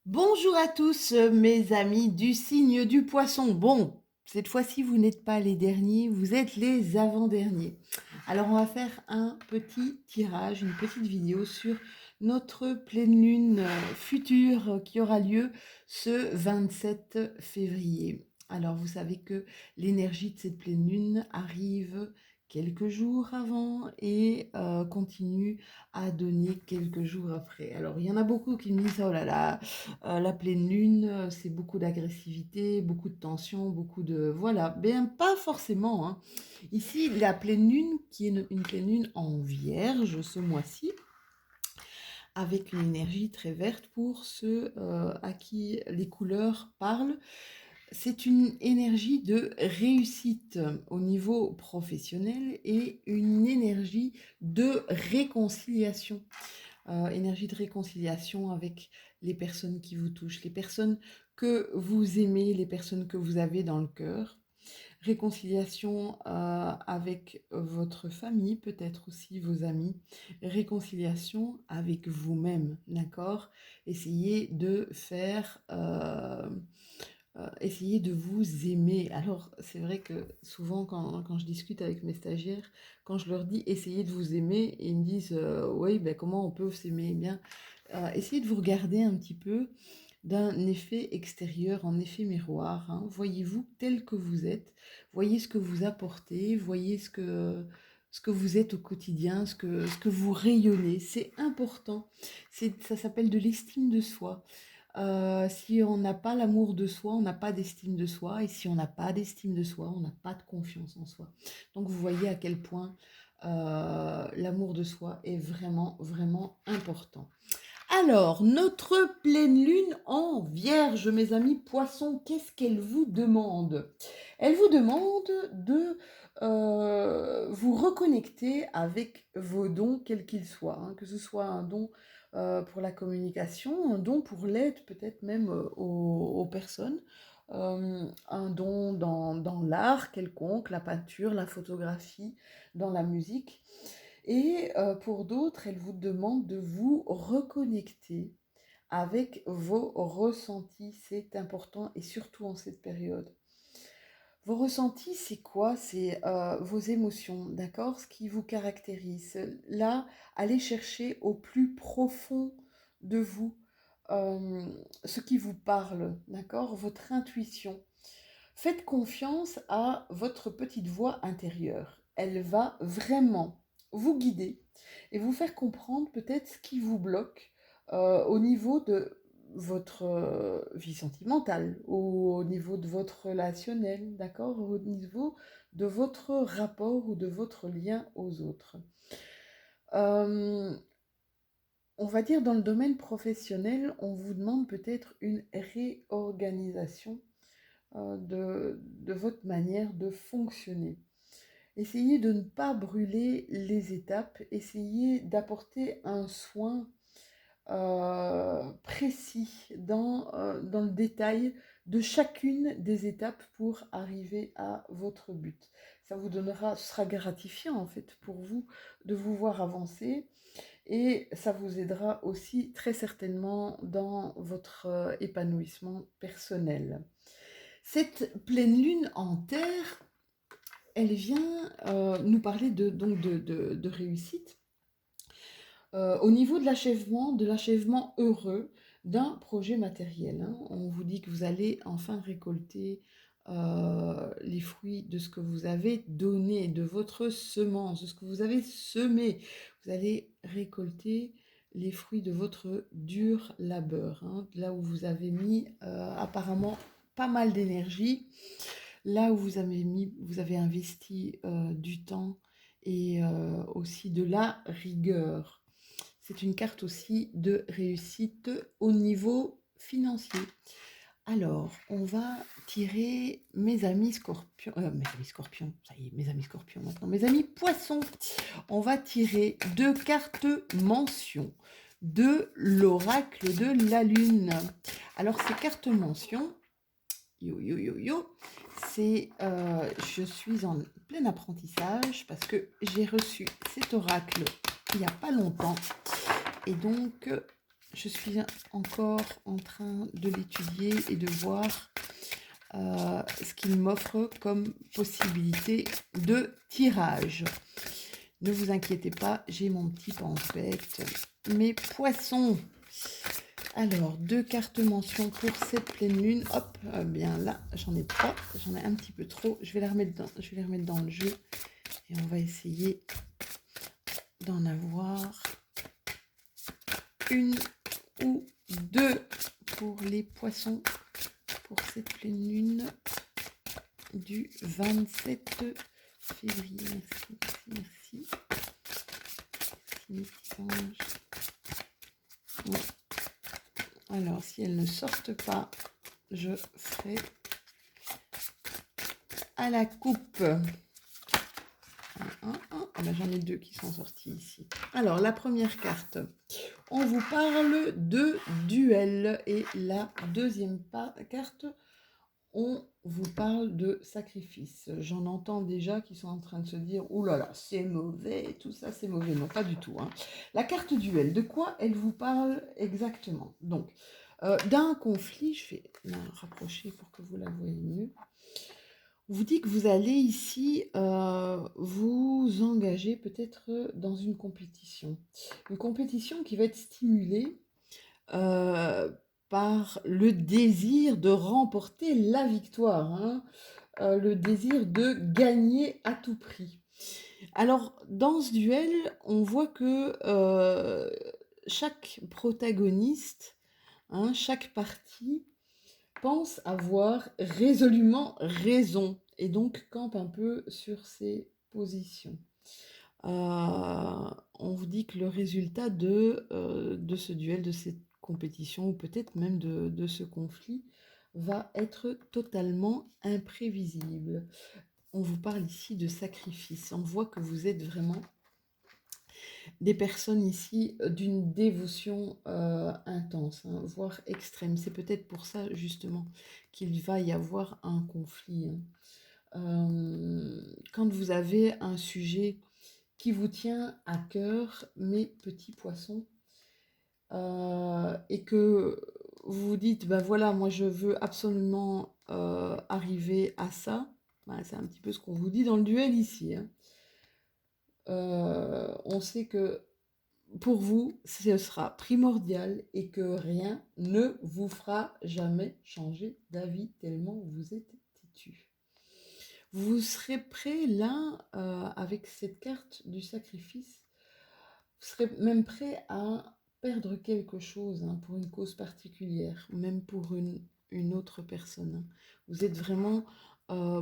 Bonjour à tous, mes amis du signe du poisson. Bon, cette fois-ci, vous n'êtes pas les derniers, vous êtes les avant-derniers. Alors, on va faire un petit tirage, une petite vidéo sur notre pleine lune future qui aura lieu ce 27 février. Alors, vous savez que l'énergie de cette pleine lune arrive quelques jours avant et continue à donner quelques jours après. Alors, il y en a beaucoup qui me disent, oh là là, la pleine lune, c'est beaucoup d'agressivité, beaucoup de tension, beaucoup de... Voilà, bien pas forcément, hein. Ici, la pleine lune, qui est une pleine lune en vierge ce mois-ci, avec une énergie très verte pour ceux à qui les couleurs parlent. C'est une énergie de réussite au niveau professionnel et une énergie de réconciliation. Énergie de réconciliation avec les personnes qui vous touchent, les personnes que vous aimez, les personnes que vous avez dans le cœur. Réconciliation avec votre famille, peut-être aussi vos amis. Réconciliation avec vous-même, d'accord. Essayez de faire... essayez de vous aimer. Alors, c'est vrai que souvent, quand je discute avec mes stagiaires, quand je leur dis essayez de vous aimer, ils me disent oui, ben, comment on peut s'aimer? Eh bien, essayez de vous regarder un petit peu d'un effet extérieur en effet miroir, hein. Voyez-vous tel que vous êtes, voyez ce que vous apportez, voyez ce que vous êtes au quotidien, ce que vous rayonnez. C'est important. Ça s'appelle de l'estime de soi. Si on n'a pas l'amour de soi, on n'a pas d'estime de soi. Et si on n'a pas d'estime de soi, on n'a pas de confiance en soi. Donc vous voyez à quel point l'amour de soi est vraiment, vraiment important. Alors, notre pleine lune en vierge, mes amis poissons, qu'est-ce qu'elle vous demande? Elle vous demande de vous reconnecter avec vos dons, quels qu'ils soient, hein, que ce soit un don pour la communication, un don pour l'aide peut-être même aux personnes, un don dans l'art quelconque, la peinture, la photographie, dans la musique. Et pour d'autres, elle vous demande de vous reconnecter avec vos ressentis. C'est important et surtout en cette période. Vos ressentis, c'est quoi? C'est vos émotions, d'accord? Ce qui vous caractérise. Là, allez chercher au plus profond de vous ce qui vous parle, d'accord? Votre intuition. Faites confiance à votre petite voix intérieure. Elle va vraiment vous guider et vous faire comprendre peut-être ce qui vous bloque au niveau de votre vie sentimentale, au niveau de votre relationnel, d'accord, au niveau de votre rapport ou de votre lien aux autres. Euh, on va dire dans le domaine professionnel, on vous demande peut-être une réorganisation de votre manière de fonctionner. Essayez de ne pas brûler les étapes, essayez d'apporter un soin précis dans le détail de chacune des étapes pour arriver à votre but. Ça vous donnera, ce sera gratifiant en fait pour vous de vous voir avancer et ça vous aidera aussi très certainement dans votre épanouissement personnel. Cette pleine lune en terre, elle vient nous parler de réussite au niveau de l'achèvement heureux d'un projet matériel, hein. On vous dit que vous allez enfin récolter les fruits de ce que vous avez donné, de votre semence, de ce que vous avez semé. Vous allez récolter les fruits de votre dur labeur, hein, là où vous avez mis apparemment pas mal d'énergie, là où vous avez investi du temps et aussi de la rigueur. C'est une carte aussi de réussite au niveau financier. Alors, on va tirer mes amis scorpions, ça y est, mes amis scorpions maintenant, mes amis poissons. On va tirer deux cartes mentions de l'oracle de la lune. Alors, ces cartes mentions, c'est je suis en plein apprentissage parce que j'ai reçu cet oracle il n'y a pas longtemps et donc Je suis encore en train de l'étudier et de voir ce qu'il m'offre comme possibilité de tirage. Ne vous inquiétez pas, j'ai mon petit pense-bête. Mes poissons. Alors, 2 cartes mentions pour cette pleine lune. Hop, bien là, j'en ai pas. J'en ai un petit peu trop. Je vais les remettre dans le jeu. Et on va essayer d'en avoir une ou deux pour les poissons pour cette pleine lune du 27 février. Merci. Ouais. Alors, si elles ne sortent pas, je ferai à la coupe. Ben, j'en ai 2 qui sont sortis ici. Alors, la première carte, on vous parle de duel. Et la deuxième carte, on vous parle de sacrifice. J'en entends déjà qui sont en train de se dire « Ouh là là, c'est mauvais, tout ça c'est mauvais ». Non, pas du tout. Hein. La carte duel, de quoi elle vous parle exactement? Donc, d'un conflit, je vais la rapprocher pour que vous la voyez mieux. On vous dit que vous allez ici vous engager peut-être dans une compétition. Une compétition qui va être stimulée par le désir de remporter la victoire, hein, le désir de gagner à tout prix. Alors, dans ce duel, on voit que chaque protagoniste, hein, chaque partie, pense avoir résolument raison et donc campe un peu sur ses positions. On vous dit que le résultat de ce duel, de cette compétition, ou peut-être même de ce conflit, va être totalement imprévisible. On vous parle ici de sacrifice. On voit que vous êtes vraiment des personnes ici d'une dévotion intense, hein, voire extrême. C'est peut-être pour ça, justement, qu'il va y avoir un conflit. Hein. Quand vous avez un sujet qui vous tient à cœur, mes petits poissons, et que vous vous dites, ben voilà, moi je veux absolument arriver à ça, ben, c'est un petit peu ce qu'on vous dit dans le duel ici. Hein. On sait que pour vous, ce sera primordial et que rien ne vous fera jamais changer d'avis tellement vous êtes têtu. Vous serez prêt là, avec cette carte du sacrifice, vous serez même prêt à perdre quelque chose, hein, pour une cause particulière, même pour une autre personne. Hein. Vous êtes vraiment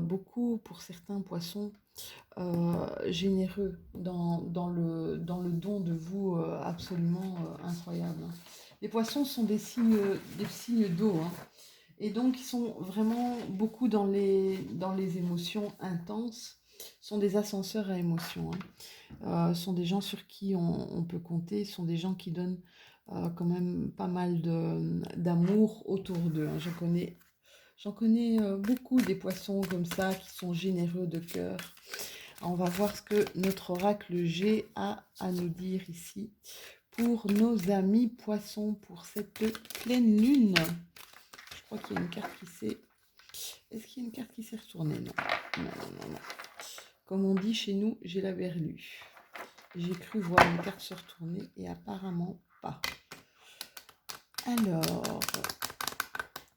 beaucoup, pour certains poissons, généreux dans le don de vous absolument incroyable. Hein. Les poissons sont des signes d'eau, hein, et donc ils sont vraiment beaucoup dans les émotions intenses, sont des ascenseurs à émotions. Hein. Sont des gens sur qui on peut compter, sont des gens qui donnent quand même pas mal d'amour autour d'eux. Hein. J'en connais beaucoup des poissons comme ça qui sont généreux de cœur. On va voir ce que notre oracle G a à nous dire ici pour nos amis poissons pour cette pleine lune. Je crois qu'il y a une carte qui s'est... Est-ce qu'il y a une carte qui s'est retournée? Non. Non. Comme on dit chez nous, j'ai la verlue. J'ai cru voir une carte se retourner et apparemment pas. Alors,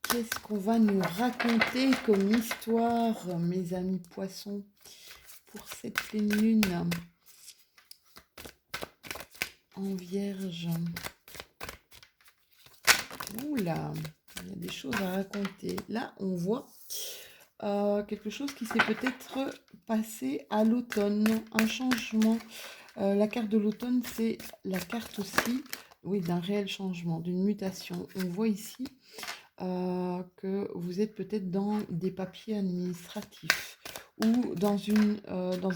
qu'est-ce qu'on va nous raconter comme histoire, mes amis poissons, pour cette pleine lune en vierge? Oula, il y a des choses à raconter. Là, on voit quelque chose qui s'est peut-être passé à l'automne, un changement. La carte de l'automne, c'est la carte aussi, oui, d'un réel changement, d'une mutation. On voit ici que vous êtes peut-être dans des papiers administratifs ou dans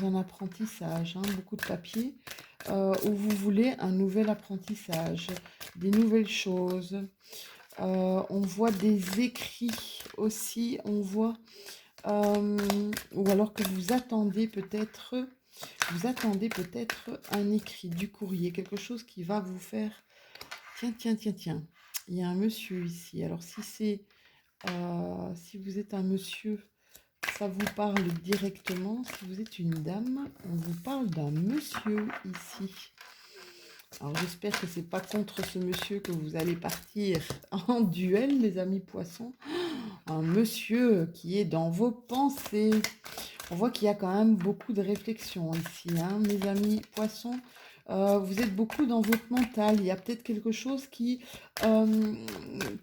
un apprentissage, hein, beaucoup de papiers, où vous voulez un nouvel apprentissage, des nouvelles choses. On voit des écrits aussi, on voit, ou alors que vous attendez peut-être un écrit, du courrier, quelque chose qui va vous faire Tiens, tiens, tiens, tiens. Il y a un monsieur ici. Alors, si vous êtes un monsieur, ça vous parle directement. Si vous êtes une dame, on vous parle d'un monsieur ici. Alors, j'espère que c'est pas contre ce monsieur que vous allez partir en duel, mes amis poissons. Un monsieur qui est dans vos pensées. On voit qu'il y a quand même beaucoup de réflexion ici, hein, mes amis poissons. Vous êtes beaucoup dans votre mental. Il y a peut-être quelque chose euh,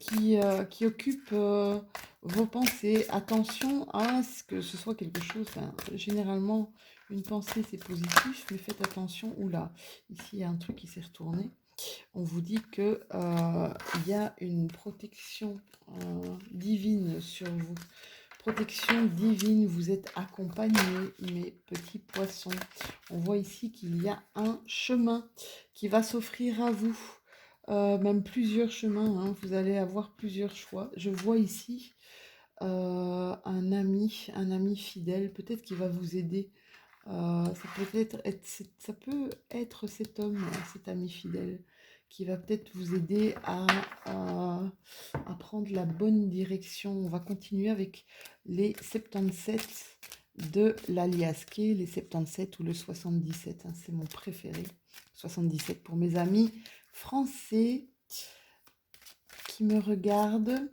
qui occupe vos pensées. Attention à ce que ce soit quelque chose. Enfin, généralement, une pensée, c'est positif, mais faites attention. Oula, ici, il y a un truc qui s'est retourné. On vous dit que il y a une protection divine sur vous. Protection divine, vous êtes accompagnés, mes petits poissons. On voit ici qu'il y a un chemin qui va s'offrir à vous. Même plusieurs chemins, hein. Vous allez avoir plusieurs choix. Je vois ici un ami fidèle, peut-être qu'il va vous aider. Ça peut être cet homme, cet ami fidèle, qui va peut-être vous aider à prendre la bonne direction. On va continuer avec les 77 de l'Aliasqué, les 77 ou le 77, hein, c'est mon préféré. 77 pour mes amis français qui me regardent.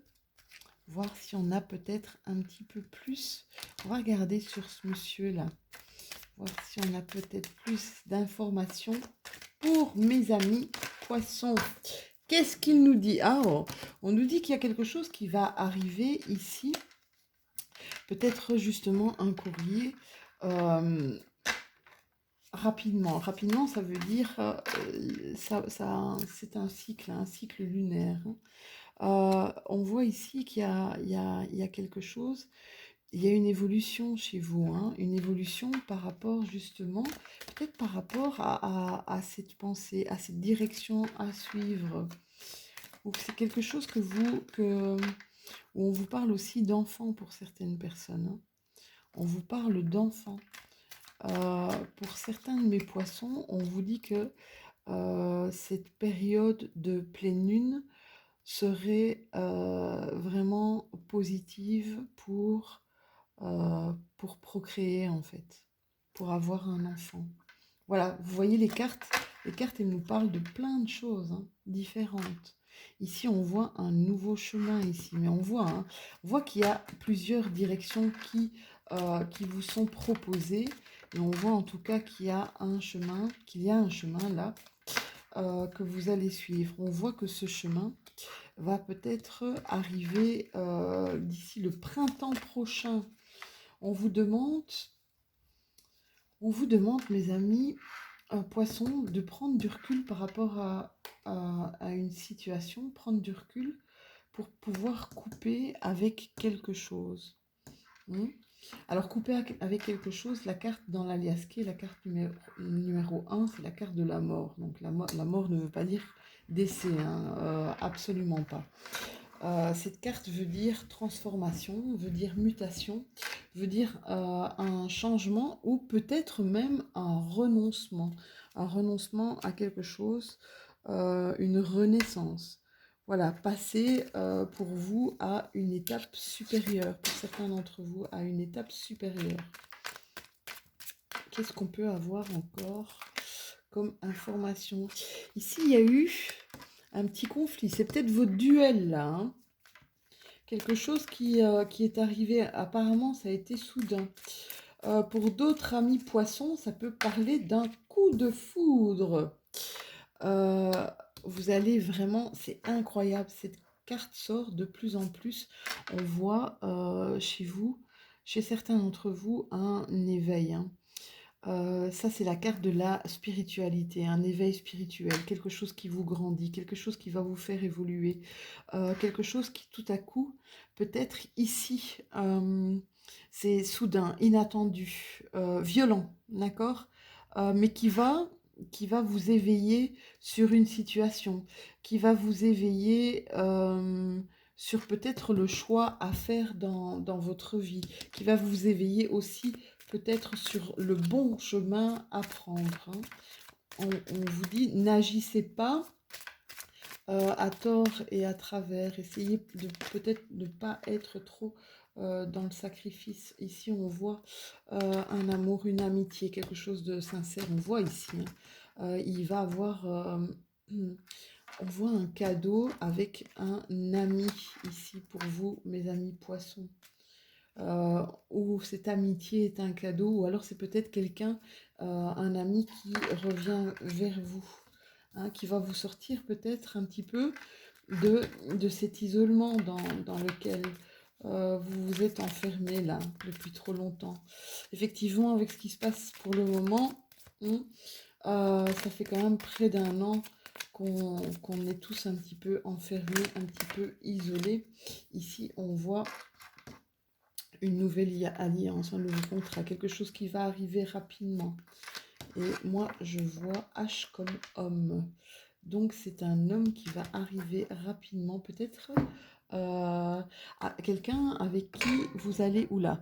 Voir si on a peut-être un petit peu plus. On va regarder sur ce monsieur-là. Voir si on a peut-être plus d'informations pour mes amis poissons. Qu'est-ce qu'il nous dit? Ah, oh, on nous dit qu'il y a quelque chose qui va arriver ici. Peut-être justement un courrier. Rapidement. Rapidement, ça veut dire... c'est un cycle lunaire. On voit ici qu'il y a quelque chose. Il y a une évolution chez vous, hein, une évolution par rapport justement, peut-être par rapport à cette pensée, à cette direction à suivre. Ou c'est quelque chose où on vous parle aussi d'enfants pour certaines personnes, hein. On vous parle d'enfants. Pour certains de mes poissons, on vous dit que cette période de pleine lune serait vraiment positive pour procréer en fait, pour avoir un enfant. Voilà, vous voyez les cartes, elles nous parlent de plein de choses, hein, différentes. Ici, on voit un nouveau chemin ici, mais on voit qu'il y a plusieurs directions qui vous sont proposées, et on voit en tout cas qu'il y a un chemin là que vous allez suivre. On voit que ce chemin va peut-être arriver d'ici le printemps prochain. On vous demande, mes amis poissons, de prendre du recul par rapport à une situation, prendre du recul pour pouvoir couper avec quelque chose. Alors, couper avec quelque chose, la carte dans l'Aliasqué, la carte numéro 1, c'est la carte de la mort. Donc, la mort ne veut pas dire décès, hein, absolument pas. Cette carte veut dire transformation, veut dire mutation, veut dire un changement ou peut-être même un renoncement à quelque chose, une renaissance. Voilà, passer pour vous à une étape supérieure, pour certains d'entre vous, à une étape supérieure. Qu'est-ce qu'on peut avoir encore comme information? Ici, il y a eu un petit conflit. C'est peut-être votre duel, là, hein. Quelque chose qui est arrivé. Apparemment, ça a été soudain. Pour d'autres amis poissons, ça peut parler d'un coup de foudre. Vous allez vraiment... C'est incroyable. Cette carte sort de plus en plus. On voit chez vous, chez certains d'entre vous, un éveil, hein. Ça, c'est la carte de la spiritualité, un éveil spirituel, quelque chose qui vous grandit, quelque chose qui va vous faire évoluer, quelque chose qui tout à coup, peut-être ici, c'est soudain, inattendu, violent, d'accord? Mais qui va vous éveiller sur une situation, qui va vous éveiller sur peut-être le choix à faire dans votre vie, qui va vous éveiller aussi peut-être sur le bon chemin à prendre, hein. On vous dit, n'agissez pas à tort et à travers. Essayez de peut-être ne pas être trop dans le sacrifice. Ici, on voit un amour, une amitié, quelque chose de sincère. On voit ici, hein. Il va avoir, on voit un cadeau avec un ami ici pour vous, mes amis poissons. Où cette amitié est un cadeau, ou alors c'est peut-être quelqu'un, un ami qui revient vers vous, hein, qui va vous sortir peut-être un petit peu de cet isolement dans lequel vous vous êtes enfermé là depuis trop longtemps. Effectivement, avec ce qui se passe pour le moment, ça fait quand même près d'un an qu'on est tous un petit peu enfermés, un petit peu isolés. Ici, on voit une nouvelle alliance, un nouveau contrat, quelque chose qui va arriver rapidement. Et moi, je vois H comme homme. Donc, c'est un homme qui va arriver rapidement, peut-être quelqu'un avec qui vous allez... Oula,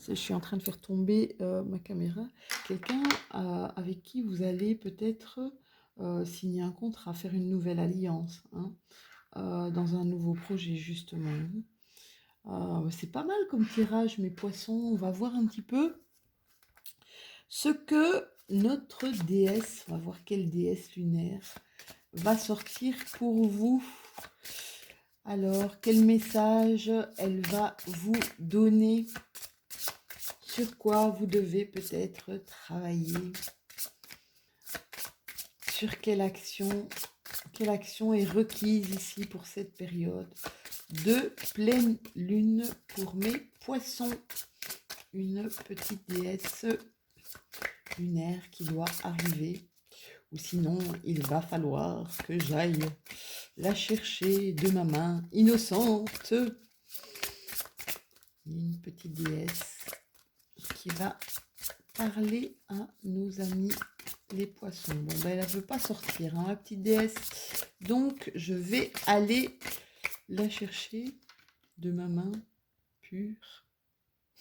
je suis en train de faire tomber ma caméra. Quelqu'un avec qui vous allez peut-être signer un contrat, faire une nouvelle alliance, hein, dans un nouveau projet, justement. C'est pas mal comme tirage, mes poissons. On va voir un petit peu ce que notre déesse, on va voir quelle déesse lunaire va sortir pour vous. Alors, quel message elle va vous donner? Sur quoi vous devez peut-être travailler? Sur quelle action est requise ici pour cette période de pleine lune pour mes poissons? Une petite déesse lunaire qui doit arriver, ou sinon il va falloir que j'aille la chercher de ma main innocente. Une petite déesse qui va parler à nos amis les poissons. Bon, ben, elle ne veut pas sortir, hein, la petite déesse. Donc, je vais aller la chercher de ma main pure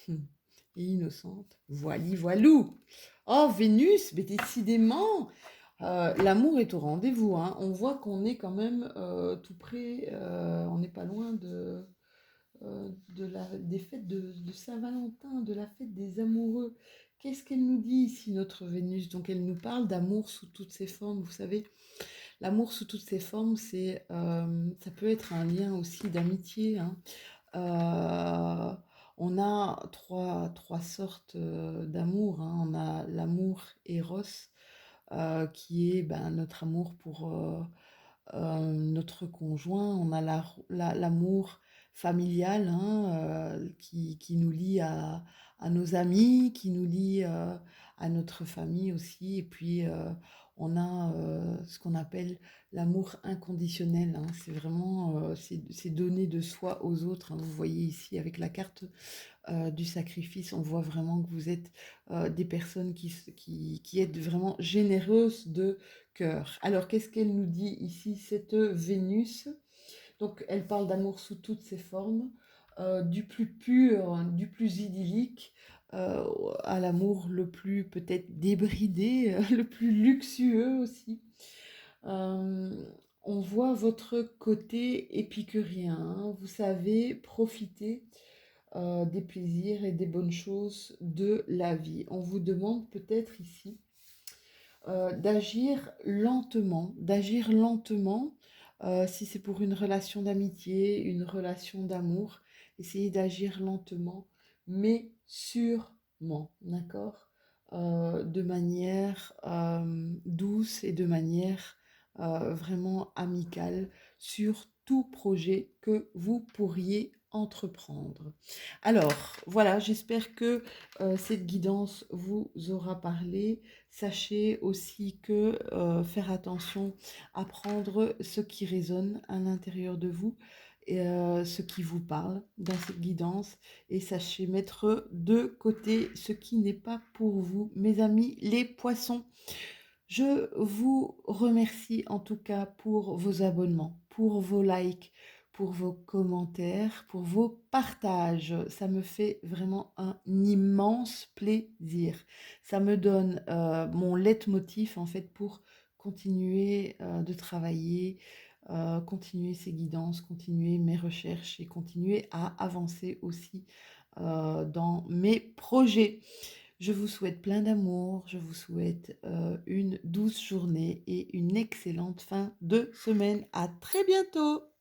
et innocente. Voilou. Oh, Vénus, mais décidément, l'amour est au rendez-vous, hein. On voit qu'on est quand même tout près, on n'est pas loin des fêtes de Saint-Valentin, de la fête des amoureux. Qu'est-ce qu'elle nous dit ici, notre Vénus? Donc, elle nous parle d'amour sous toutes ses formes. Vous savez, l'amour sous toutes ses formes, ça peut être un lien aussi d'amitié, hein. Euh, on a trois sortes d'amour, hein. On a l'amour Eros, qui est notre amour pour notre conjoint. On a l'amour familial, hein, qui nous lie à nos amis, qui nous lie à notre famille aussi. Et puis, on a ce qu'on appelle l'amour inconditionnel, hein. C'est vraiment c'est donner de soi aux autres, hein. Vous voyez ici avec la carte du sacrifice, on voit vraiment que vous êtes des personnes qui êtes vraiment généreuses de cœur. Alors, qu'est-ce qu'elle nous dit ici, cette Vénus? Donc, elle parle d'amour sous toutes ses formes, du plus pur, du plus idyllique, à l'amour le plus peut-être débridé, le plus luxueux aussi. Euh, on voit votre côté épicurien, hein. Vous savez profiter des plaisirs et des bonnes choses de la vie. On vous demande peut-être ici d'agir lentement, si c'est pour une relation d'amitié, une relation d'amour, essayez d'agir lentement, mais sûrement, d'accord? De manière douce et de manière vraiment amicale sur tout projet que vous pourriez entreprendre. Alors, voilà, j'espère que cette guidance vous aura parlé. Sachez aussi que faire attention à prendre ce qui résonne à l'intérieur de vous et ce qui vous parle dans cette guidance, et sachez mettre de côté ce qui n'est pas pour vous, mes amis les poissons. Je vous remercie en tout cas pour vos abonnements, pour vos likes, pour vos commentaires, pour vos partages. Ça me fait vraiment un immense plaisir. Ça me donne mon leitmotiv en fait pour continuer de travailler continuer ces guidances, continuer mes recherches et continuer à avancer aussi dans mes projets. Je vous souhaite plein d'amour, je vous souhaite une douce journée et une excellente fin de semaine. À très bientôt!